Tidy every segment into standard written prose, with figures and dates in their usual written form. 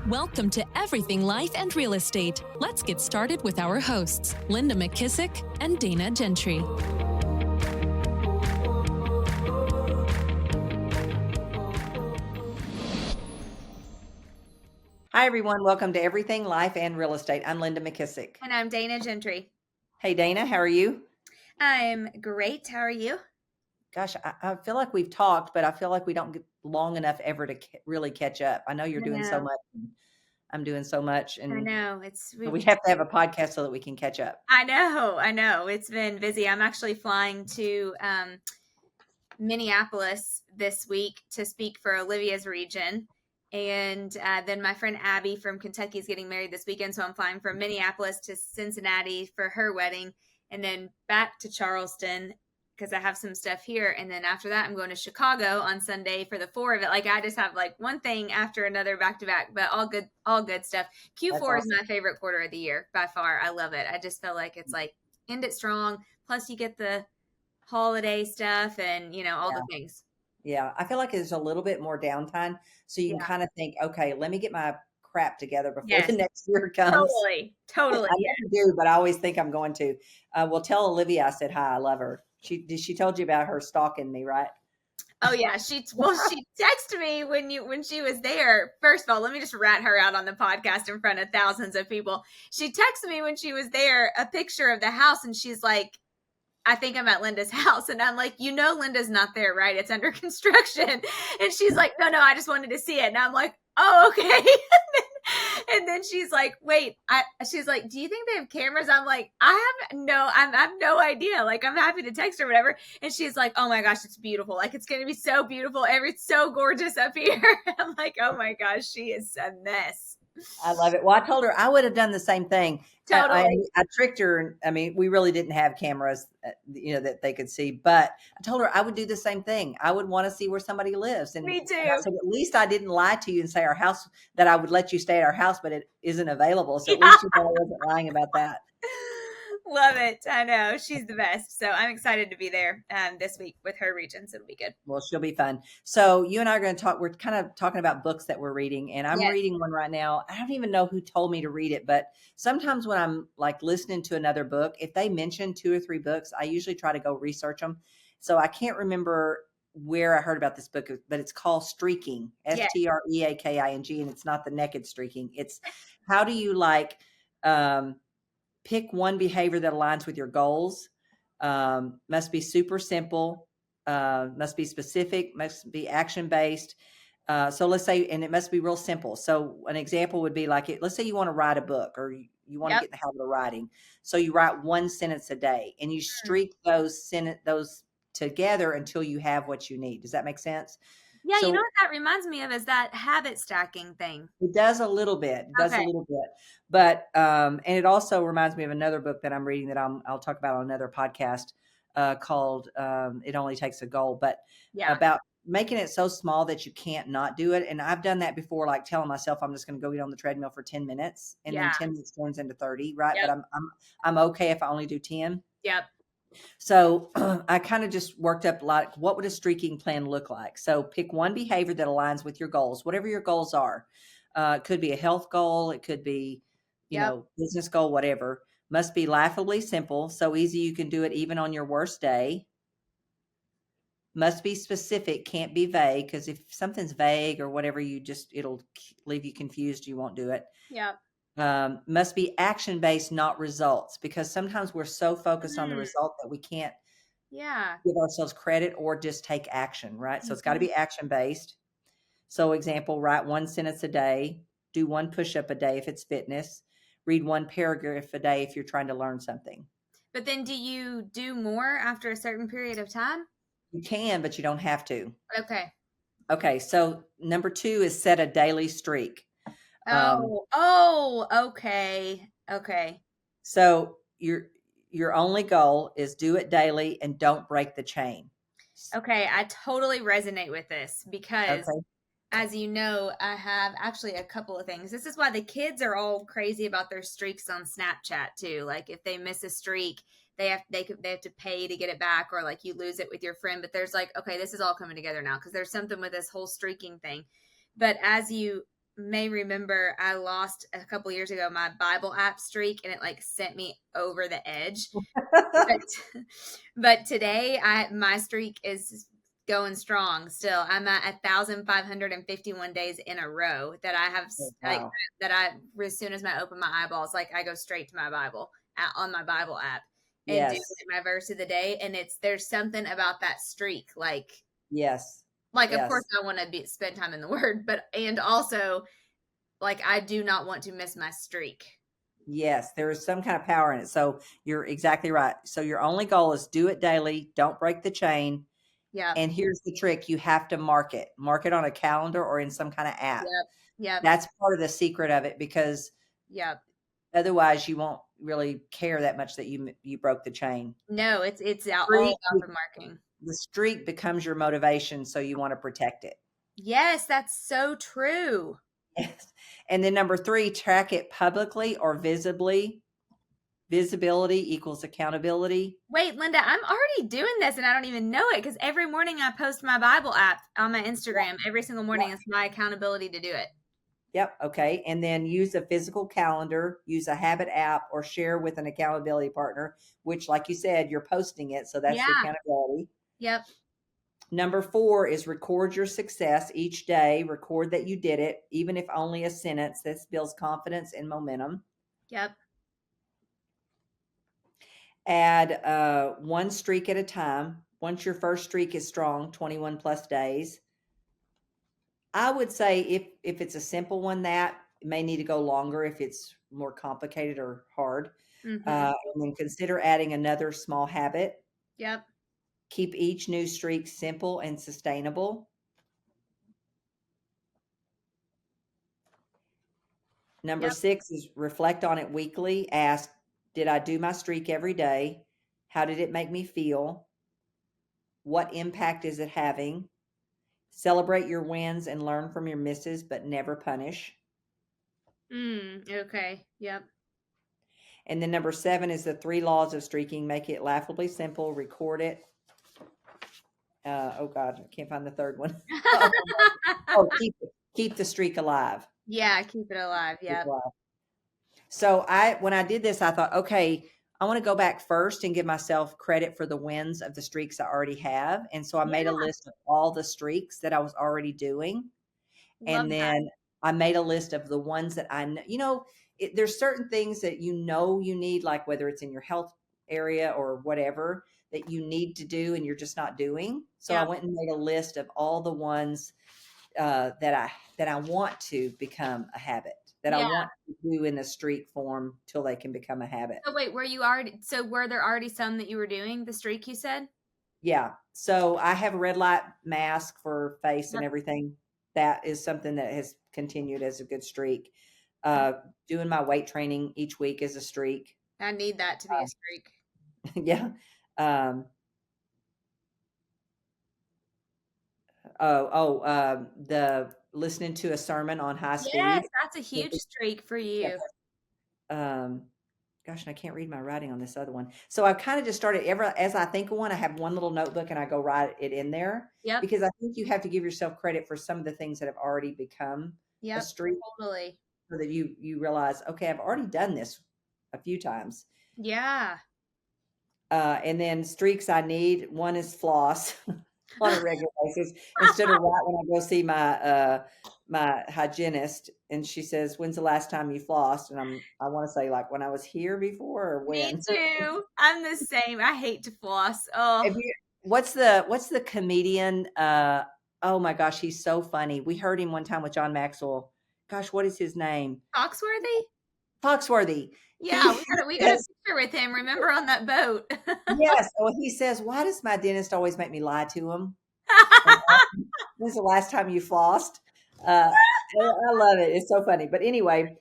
Welcome to Everything Life and Real Estate. Let's get started with our hosts, Linda McKissack and Dana Gentry. Hi, everyone. Welcome to Everything Life and Real Estate. I'm Linda McKissack. And I'm Dana Gentry. Hey, Dana, how are you? I'm great. How are you? Gosh, I feel like we've talked, but I feel like we don't get long enough ever to really catch up. I know you're doing so much. And I'm doing so much. And I know. We have to have a podcast so that we can catch up. I know. It's been busy. I'm actually flying to Minneapolis this week to speak for Olivia's region. And then my friend Abby from Kentucky is getting married this weekend. So I'm flying from Minneapolis to Cincinnati for her wedding and then back to Charleston because I have some stuff here. And then after that, I'm going to Chicago on Sunday for the 4 of it. Like I just have like one thing after another back to back, but all good stuff. Q4 is my favorite quarter of the year by far. I love it. I just feel like it's like end it strong. Plus you get the holiday stuff and, all the things. Yeah. I feel like there's a little bit more downtime. So you can kind of think, okay, let me get my crap together before the next year comes. Totally. I never do, but I always think I'm going to. Well, tell Olivia I said hi. I love her. She told you about her stalking me, right? Oh yeah, she texted me when she was there. First of all, let me just rat her out on the podcast in front of thousands of people. She texted me when she was there a picture of the house, and she's like, I think I'm at Linda's house. And I'm like, Linda's not there, right? It's under construction. And she's like, no, I just wanted to see it. And I'm like, oh, okay. And then she's like, wait, she's like, do you think they have cameras? I'm like, I have no idea. Like, I'm happy to text her, whatever. And she's like, oh my gosh, it's beautiful. Like, it's going to be so beautiful. It's so gorgeous up here. I'm like, oh my gosh, she is a mess. I love it. Well, I told her I would have done the same thing. Totally. I tricked her. I mean, we really didn't have cameras, that they could see, but I told her I would do the same thing. I would want to see where somebody lives. And me too. And I said, at least I didn't lie to you and say that I would let you stay at our house, but it isn't available. So at least you know I wasn't lying about that. Love it. I know. She's the best. So I'm excited to be there this week with her regions. It'll be good. Well, she'll be fun. So you and I are going to talk. We're kind of talking about books that we're reading, and I'm reading one right now. I don't even know who told me to read it, but sometimes when I'm like listening to another book, if they mention 2 or 3 books, I usually try to go research them. So I can't remember where I heard about this book, but it's called Streaking, Streaking, and it's not the naked streaking. It's how do you pick one behavior that aligns with your goals, must be super simple, must be specific, must be action-based. So let's say, and it must be real simple. So an example would be let's say you want to write a book or you want to get in the habit of writing. So you write 1 sentence a day and you streak those together until you have what you need. Does that make sense? Yeah, so, you know what that reminds me of is that habit stacking thing. It does a little bit. But and it also reminds me of another book that I'm reading that I'll talk about on another podcast called It Only Takes a Goal, but about making it so small that you can't not do it. And I've done that before, like telling myself I'm just going to go get on the treadmill for 10 minutes and then 10 minutes turns into 30, right? But I'm okay if I only do 10. Yep. So I kind of just worked up what would a streaking plan look like? So pick one behavior that aligns with your goals, whatever your goals are. It could be a health goal. It could be, business goal, whatever. Must be laughably simple. So easy you can do it even on your worst day. Must be specific. Can't be vague, because if something's vague or whatever, it'll leave you confused. You won't do it. Yeah. Must be action-based, not results, because sometimes we're so focused on the result that we can't give ourselves credit or just take action, right? So it's got to be action-based. So example, write 1 sentence a day, do 1 push-up a day if it's fitness, read 1 paragraph a day if you're trying to learn something. But then do you do more after a certain period of time? You can, but you don't have to. Okay. So number 2 is set a daily streak. Okay. So your only goal is do it daily and don't break the chain. Okay, I totally resonate with this because as you know, I have actually a couple of things. This is why the kids are all crazy about their streaks on Snapchat too. Like if they miss a streak, they have to pay to get it back, or like you lose it with your friend. But there's okay, this is all coming together now because there's something with this whole streaking thing. But as you may remember I lost a couple years ago my Bible app streak, and it like sent me over the edge. But today my streak is going strong still. I'm at 1,551 days in a row that I have like Wow. that I, as soon as I open my eyeballs, like I go straight to my Bible on my Bible app and do Yes. my verse of the day. And there's something about that streak, Yes. of Yes. course I want to spend time in the Word, and also like I do not want to miss my streak. Yes, there is some kind of power in it. So you're exactly right. So your only goal is do it daily. Don't break the chain. Yeah. And here's the trick. You have to mark it on a calendar or in some kind of app. Yep. That's part of the secret of it, because otherwise you won't really care that much that you broke the chain. No, it's all about the marking. The streak becomes your motivation, so you want to protect it. Yes, that's so true. Yes. And then number 3, track it publicly or visibly. Visibility equals accountability. Wait, Linda, I'm already doing this and I don't even know it, because every morning I post my Bible app on my Instagram. Every single morning is my accountability to do it. Yep. Okay. And then use a physical calendar, use a habit app, or share with an accountability partner, which, like you said, you're posting it. So that's the accountability. Yep. Number 4 is record your success each day. Record that you did it, even if only a sentence. This builds confidence and momentum. Yep. Add one streak at a time. Once your first streak is strong, 21 plus days. I would say if it's a simple one, that it may need to go longer if it's more complicated or hard. Mm-hmm. And then consider adding another small habit. Yep. Keep each new streak simple and sustainable. Number 6 is reflect on it weekly. Ask, did I do my streak every day? How did it make me feel? What impact is it having? Celebrate your wins and learn from your misses, but never punish. Okay. Yep. And then number 7 is the 3 laws of streaking. Make it laughably simple. Record it. Oh God, I can't find the third one. Keep the streak alive. Yeah, keep it alive. Yeah. So when I did this, I thought, okay, I want to go back first and give myself credit for the wins of the streaks I already have. And so I made a list of all the streaks that I was already doing. And then I made a list of the ones that I know, there's certain things that you need, like whether it's in your health area or whatever that you need to do and you're just not doing. So I went and made a list of all the ones that I want to become a habit, that I want to do in a streak form till they can become a habit. So wait, were there already some that you were doing, the streak you said? Yeah. So I have a red light mask for face and everything. That is something that has continued as a good streak. Doing my weight training each week is a streak. I need that to be a streak. Yeah. The listening to a sermon on high speed. Yes, that's a huge streak for you. Gosh, and I can't read my writing on this other one. So I've kind of just started as I think of one, I have one little notebook and I go write it in there. Yeah. Because I think you have to give yourself credit for some of the things that have already become a streak. Totally. So that you realize, okay, I've already done this a few times. Yeah. And then streaks I need, one is floss on a regular basis. Instead of right when I go see my hygienist and she says, when's the last time you flossed? And I want to say like when I was here before or when. Me too. I'm the same. I hate to floss. Oh. What's the comedian? Oh my gosh, he's so funny. We heard him one time with John Maxwell. Gosh, what is his name? Foxworthy. Yeah, we got a picture with him. Remember on that boat? Yes. Well, he says, "Why does my dentist always make me lie to him?" When's the last time you flossed? I love it. It's so funny. But anyway,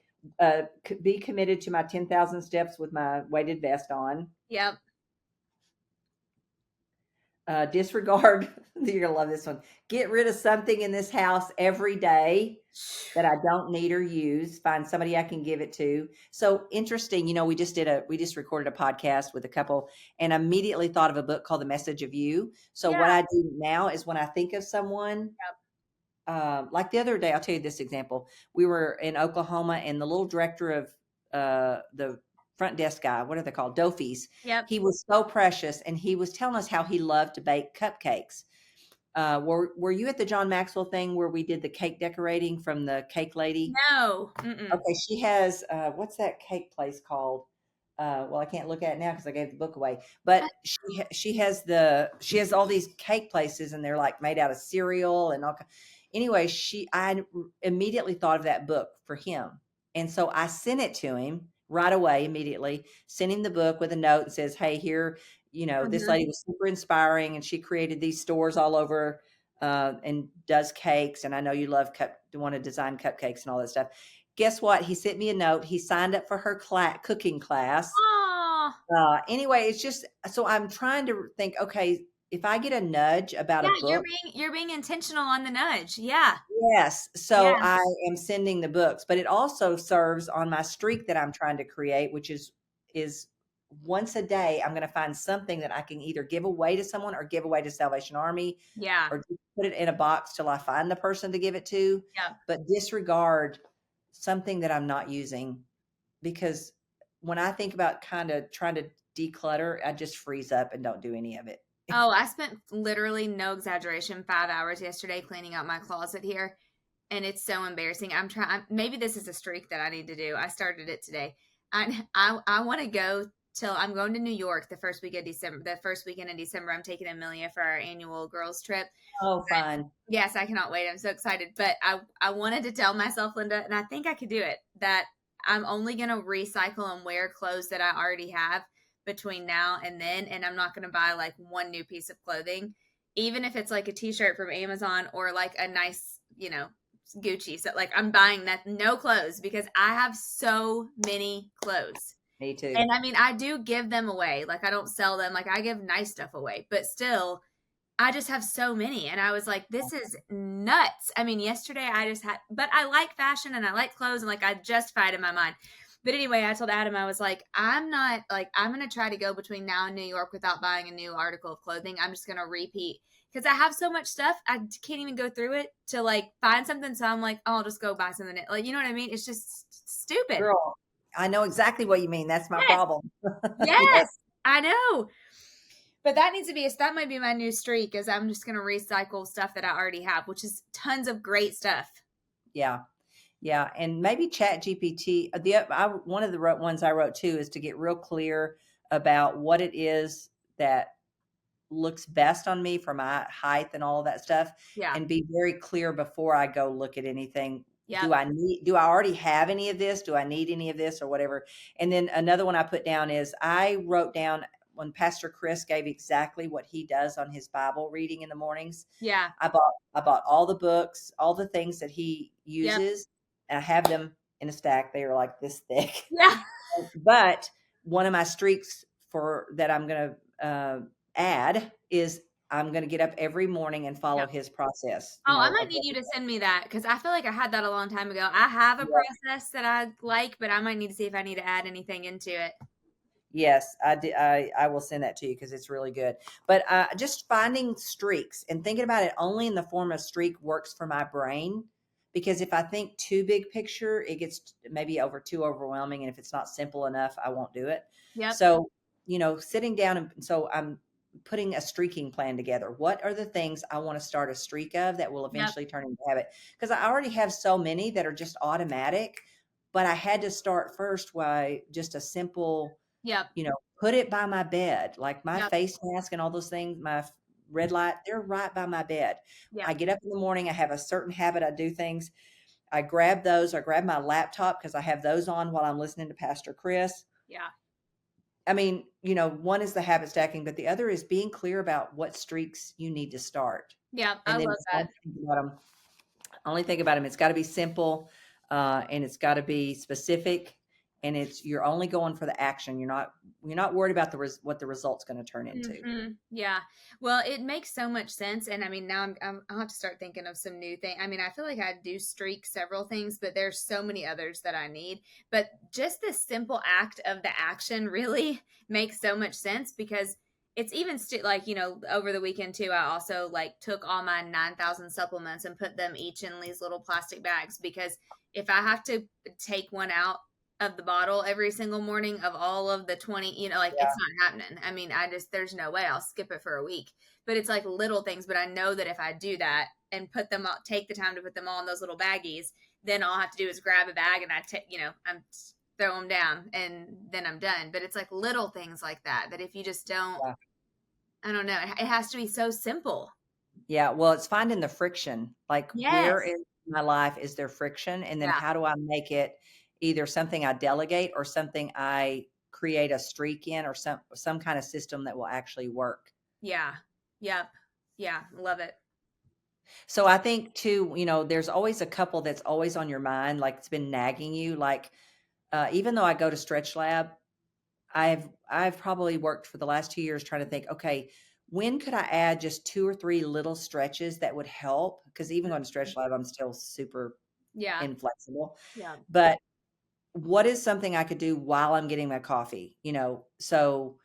be committed to my 10,000 steps with my weighted vest on. Yep. Disregard. You're gonna love this one. Get rid of something in this house every day that I don't need or use. Find somebody I can give it to. So interesting. We just recorded a podcast with a couple and immediately thought of a book called The Message of You. So what I do now is when I think of someone, like the other day, I'll tell you this example. We were in Oklahoma, and the little director of the front desk guy, what are they called? Dofies. Yep. He was so precious, and he was telling us how he loved to bake cupcakes. Were you at the John Maxwell thing where we did the cake decorating from the cake lady? No. Mm-mm. Okay, she has what's that cake place called? Well, I can't look at it now because I gave the book away. But she has all these cake places, and they're like made out of cereal and all. Anyway, I immediately thought of that book for him, and so I sent it to him right away. Immediately sent him the book with a note that says, "Hey, here, this Mhm. lady was super inspiring, and she created these stores all over." And does cakes, and I know you want to design cupcakes and all that stuff. Guess what? He sent me a note. He signed up for her cooking class. Oh, Anyway, it's just so I'm trying to think. Okay, if I get a nudge about a yeah, book, you're being intentional on the nudge. Yeah. yes. So Yeah. I am sending the books, but it also serves on my streak that I'm trying to create, which is once a day I'm going to find something that I can either give away to someone or give away to Salvation Army, Yeah. or just put it in a box till I find the person to give it to, Yeah. but disregard something that I'm not using, because when I think about kind of trying to declutter, I just freeze up and don't do any of it. Oh, I spent literally, no exaggeration, 5 hours yesterday cleaning out my closet here. And it's so embarrassing. I'm trying, maybe this is a streak that I need to do. I started it today. I want to go till I'm going to New York the first week of December, the first weekend in December. I'm taking Amelia for our annual girls trip. Oh, fun. Yes, I cannot wait. I'm so excited. But I wanted to tell myself, Linda, and I think I could do it, that I'm only going to recycle and wear clothes that I already have between now and then. And I'm not going to buy like one new piece of clothing, even if it's like a t-shirt from Amazon or like a nice, Gucci. So like I'm buying no clothes because I have so many clothes. Me too. And I mean, I do give them away. Like I don't sell them. Like I give nice stuff away, but still I just have so many. And I was like, this is nuts. I mean, yesterday but I like fashion and I like clothes, and like I justified in my mind. But anyway, I told Adam, I was like, I'm going to try to go between now and New York without buying a new article of clothing. I'm just going to repeat because I have so much stuff. I can't even go through it to like find something. So I'm like, oh, I'll just go buy something. Like, you know what I mean? It's just stupid. Girl, I know exactly what you mean. That's my problem. Yes, I know. But that might be my new streak, is I'm just going to recycle stuff that I already have, which is tons of great stuff. Yeah. Yeah. And maybe Chat GPT, one of the ones I wrote too is to get real clear about what it is that looks best on me for my height and all of that stuff. Yeah. And be very clear before I go look at anything. Yeah. Do I already have any of this? Do I need any of this or whatever? And then another one I put down is I wrote down when Pastor Chris gave exactly what he does on his Bible reading in the mornings. Yeah. I bought all the books, all the things that he uses, and I have them in a stack. They are like this thick. Yeah. But one of my streaks that I'm going to add is I'm going to get up every morning and follow his process. Oh, I might need you to send me that, because I feel like I had that a long time ago. I have a process that I like, but I might need to see if I need to add anything into it. Yes, I will send that to you because it's really good. But just finding streaks and thinking about it only in the form of streak works for my brain, because if I think too big picture, it gets maybe too overwhelming. And if it's not simple enough, I won't do it. Yep. So, sitting down, and so I'm putting a streaking plan together. What are the things I want to start a streak of that will eventually turn into habit? Because I already have so many that are just automatic, but I had to start first by just a simple, put it by my bed, like my face mask and all those things, my red light, they're right by my bed. I get up in the morning, I have a certain habit, I do things. I grab those, I grab my laptop because I have those on while I'm listening to Pastor Chris. Yeah. I mean, one is the habit stacking, but the other is being clear about what streaks you need to start. Yeah, I love that. Only think about them. It's got to be simple, and it's got to be specific, and you're only going for the action. You're not worried about what the result's going to turn into. Mm-hmm. Yeah. Well, it makes so much sense. And I mean, now I'll have to start thinking of some new thing. I mean, I feel like I do streak several things, but there's so many others that I need. But just the simple act of the action really makes so much sense, because it's even like, over the weekend too, I also like took all my 9,000 supplements and put them each in these little plastic bags, because if I have to take one out of the bottle every single morning of all of the 20, like Yeah. it's not happening. I mean, there's no way I'll skip it for a week, but it's like little things. But I know that if I do that and put them up, take the time to put them all in those little baggies, then all I have to do is grab a bag and I'm throw them down and then I'm done. But it's like little things like that if you just don't, Yeah. I don't know, it has to be so simple. Yeah. Well, it's finding the friction. Like, where Yes. in my life is there friction? And then Yeah. how do I make it either something I delegate or something I create a streak in, or some kind of system that will actually work? Yeah. Yep. Yeah. Love it. So I think too, there's always a couple that's always on your mind, like it's been nagging you. Like, even though I go to Stretch Lab, I've probably worked for the last 2 years trying to think, okay, when could I add just 2 or 3 little stretches that would help? Because even going to Stretch Lab, I'm still super Yeah. inflexible. Yeah. But what is something I could do while I'm getting my coffee? So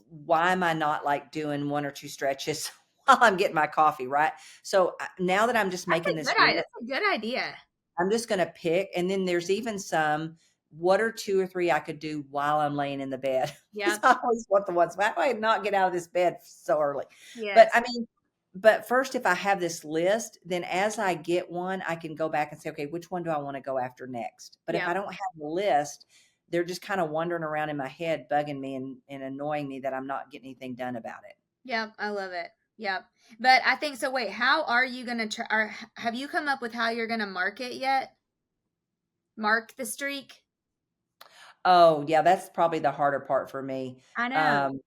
why am I not like doing 1 or 2 stretches while I'm getting my coffee, right? So now that I'm just That's making a this good idea. list, That's a good idea. I'm just going to pick. And then there's even some, what are 2 or 3 I could do while I'm laying in the bed? Because Yep. I always want the ones, why do I not get out of this bed so early? But Yes. I mean, but first, if I have this list, then as I get one, I can go back and say, okay, which one do I want to go after next? But if Yep. I don't have the list, they're just kind of wandering around in my head, bugging me and annoying me that I'm not getting anything done about it. Yep. I love it. Yep. But I think so. Wait, how are you going to or have you come up with how you're going to mark it yet? Mark the streak? Oh, yeah, that's probably the harder part for me. I know.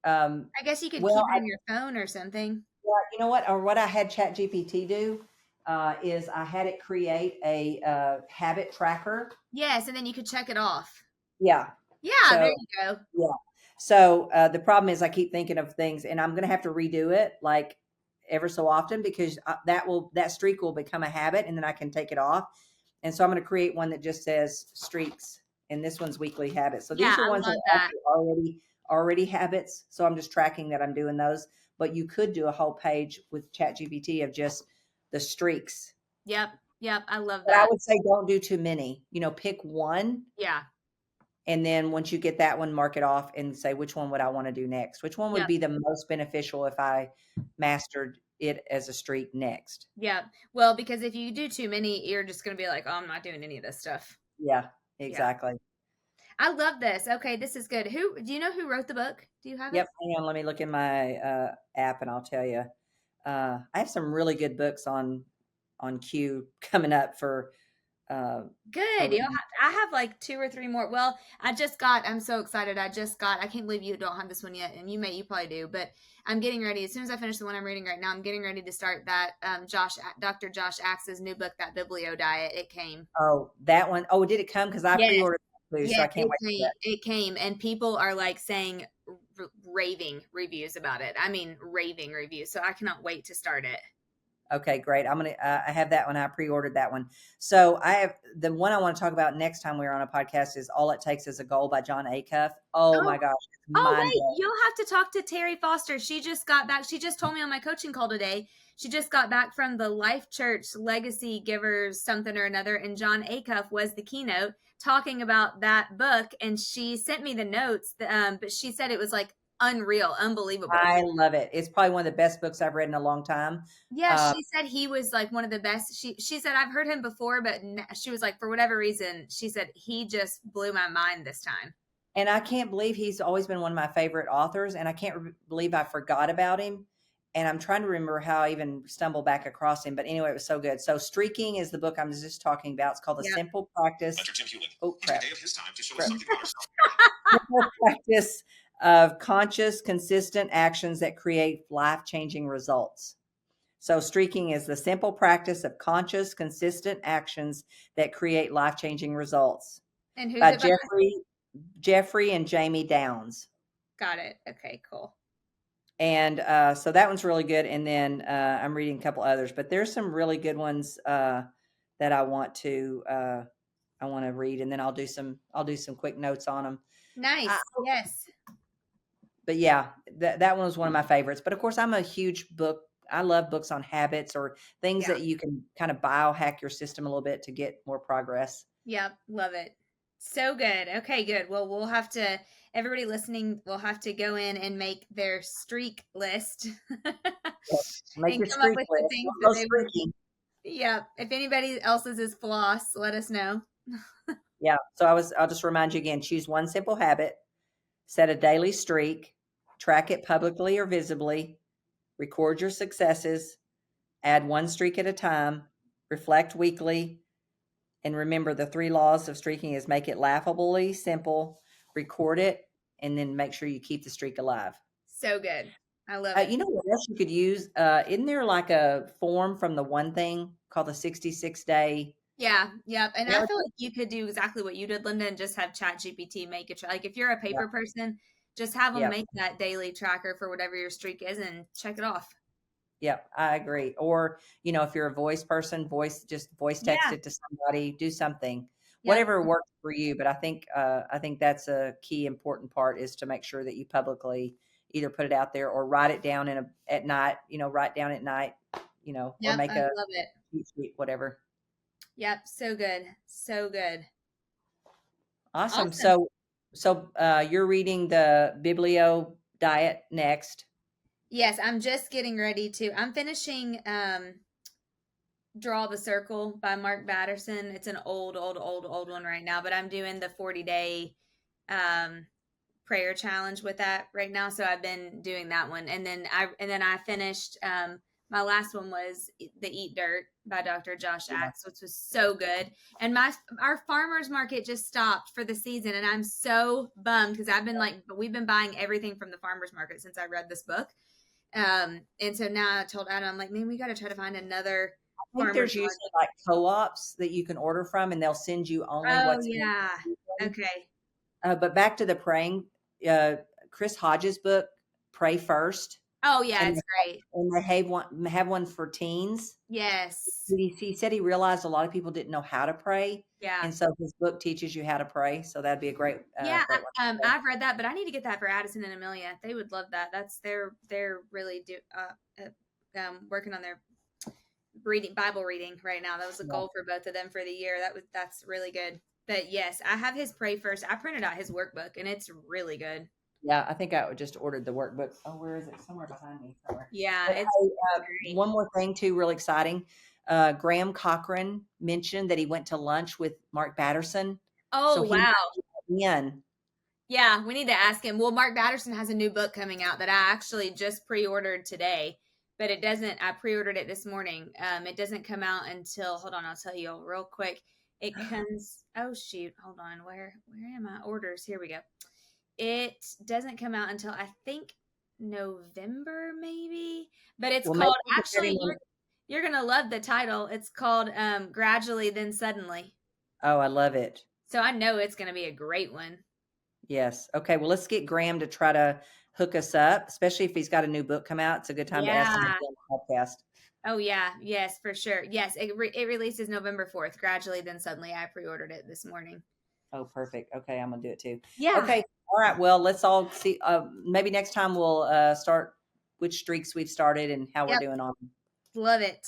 Um, um, I guess you could keep well, it in your phone or something. yeah, you know what? Or what I had ChatGPT do is I had it create a habit tracker. Yes, and then you could check it off. Yeah. Yeah, there So you go. yeah. So the problem is I keep thinking of things, and I'm going to have to redo it like ever so often, because that streak will become a habit, and then I can take it off. And so I'm going to create one that just says streaks, and this one's weekly habits. So Yeah, these are I ones that love are that. actually already habits. So I'm just tracking that I'm doing those. But you could do a whole page with ChatGPT of just the streaks. Yep. Yep, I love But I that. would say don't do too many. Pick one. Yeah. And then once you get that one, mark it off and say, which one would I want to do next? Which one would Yep. be the most beneficial if I mastered it as a streak next? Yep. Well, because if you do too many, you're just going to be like, "Oh, I'm not doing any of this stuff." Yeah, Yeah. exactly. I love this. Okay, this is good. Do you know who wrote the book? Do you have it? Yep. Hang on. Let me look in my app and I'll tell you. I have some really good books on queue coming up for. Good. I have like 2 or 3 more. Well, I'm so excited. I can't believe you don't have this one yet. And you probably do, but I'm getting ready. As soon as I finish the one I'm reading right now, I'm getting ready to start that Dr. Josh Axe's new book, that Biblio Diet. It came. Oh, that one. Oh, did it come? Because I Yes. pre-ordered it too, so I Yes, can't wait for that. it came, and people are like saying raving reviews about it. I mean, raving reviews. So I cannot wait to start it. Okay, great. I have that one. I pre-ordered that one. So I have the one I want to talk about next time we're on a podcast is All It Takes Is a Goal by John Acuff. Oh my gosh. Oh, wait, you'll have to talk to Terry Foster. She just got back. She just told me on my coaching call today. She just got back from the Life Church Legacy Givers something or another, and John Acuff was the keynote talking about that book, and she sent me the notes, but she said it was like unreal, unbelievable. I love it. It's probably one of the best books I've read in a long time. Yeah, she said he was like one of the best. She said I've heard him before, but she was like, for whatever reason, she said he just blew my mind this time. And I can't believe he's always been one of my favorite authors, and I can't believe I forgot about him. And I'm trying to remember how I even stumbled back across him. But anyway, it was so good. So Streaking is the book I'm just talking about. It's called The Simple Practice. Oh, crap. Simple practice of conscious, consistent actions that create life-changing results. So Streaking is the simple practice of conscious, consistent actions that create life-changing results. And who's by it by? Jeffery and Jami Downs. Got it. Okay, cool. And so that one's really good. And then I'm reading a couple others, but there's some really good ones that I want to read, and then I'll do some quick notes on them. Nice. Yes. but yeah, that one was one of my favorites. But of course, I'm a huge book. I love books on habits or things Yeah. that you can kind of biohack your system a little bit to get more progress. Yep. Love it. So good. Okay, good. Well, we'll have to, everybody listening will have to go in and make their streak list Make and your come up streak with the list. things Don't that go they would. streaking. Yeah. If anybody else's is floss, let us know. Yeah. So I'll just remind you again, choose one simple habit, set a daily streak, track it publicly or visibly, record your successes, add one streak at a time, reflect weekly, and remember the 3 laws of streaking is make it laughably simple, record it, and then make sure you keep the streak alive. So good. I love it. You know what else you could use? Isn't there like a form from the One Thing called the 66-day? Yeah, yep. And Yeah. I feel like you could do exactly what you did, Linda, and just have ChatGPT make it. Like if you're a paper person, just have them Yeah. make that daily tracker for whatever your streak is and check it off. Yep, I agree. Or, if you're a voice person, voice text Yeah. it to somebody, do something, Yep. whatever works for you. But I think that's a key important part is to make sure that you publicly either put it out there or write it down at night, write down at night, or Yep, make I a love it. cheat sheet, whatever. Yep, so good. So good. Awesome. So you're reading the Biblio Diet next. Yes, I'm just getting ready to. I'm finishing Draw the Circle by Mark Batterson. It's an old one right now, but I'm doing the 40-day prayer challenge with that right now. So I've been doing that one. And then I finished my last one was The Eat Dirt by Dr. Josh Axe, which was so good. And our farmers market just stopped for the season, and I'm so bummed because we've been buying everything from the farmers market since I read this book. And so now I told Adam, I'm like, man, we got to try to find another. I think there's usually like co-ops that you can order from, and they'll send you only what's in the okay. But back to the praying, Chris Hodges' book, Pray First. Oh yeah, it's great. And they have one for teens. Yes. He said he realized a lot of people didn't know how to pray. Yeah. And so his book teaches you how to pray. So that'd be a great. Yeah, great one. I've read that, but I need to get that for Addison and Amelia. They would love that. They're really working on their Bible reading right now. That was a goal for both of them for the year. That's really good. But yes, I have his Pray First. I printed out his workbook, and it's really good. Yeah, I think I just ordered the workbook. Oh, where is it? Somewhere behind me. Somewhere. Yeah, but it's one more thing too, really exciting. Graham Cochran mentioned that he went to lunch with Mark Batterson. Oh, wow. Yeah, we need to ask him. Well, Mark Batterson has a new book coming out that I actually just pre-ordered today, but I pre-ordered it this morning. It doesn't come out until, hold on, I'll tell you real quick. It comes, oh shoot, hold on. Where are my orders? Here we go. It doesn't come out until I think November maybe, but it's called, actually, you're going to love the title. It's called Gradually Then Suddenly. Oh, I love it. So I know it's going to be a great one. Yes. Okay. Well, let's get Graham to try to hook us up, especially if he's got a new book come out. It's a good time to ask him to do a podcast. Oh yeah. Yes, for sure. Yes. It releases November 4th. Gradually Then Suddenly. I pre-ordered it this morning. Oh, perfect. Okay. I'm going to do it too. Yeah. Okay. All right. Well, let's all see. Maybe next time we'll start which streaks we've started and how we're doing on them. Love it.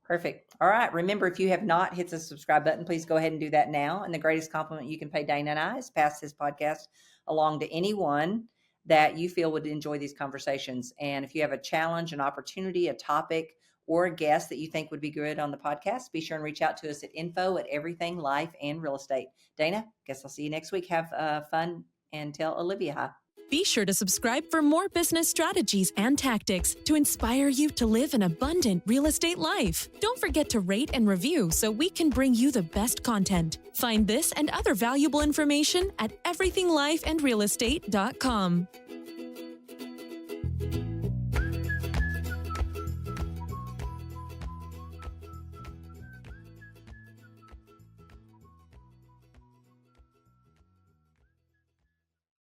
Perfect. All right. Remember, if you have not hit the subscribe button, please go ahead and do that now. And the greatest compliment you can pay Dana and I is pass this podcast along to anyone that you feel would enjoy these conversations. And if you have a challenge, an opportunity, a topic, or a guest that you think would be good on the podcast, be sure and reach out to us at info@everything life and real estate. Dana, guess I'll see you next week. Have fun and tell Olivia hi. Be sure to subscribe for more business strategies and tactics to inspire you to live an abundant real estate life. Don't forget to rate and review so we can bring you the best content. Find this and other valuable information at everythinglifeandrealestate.com.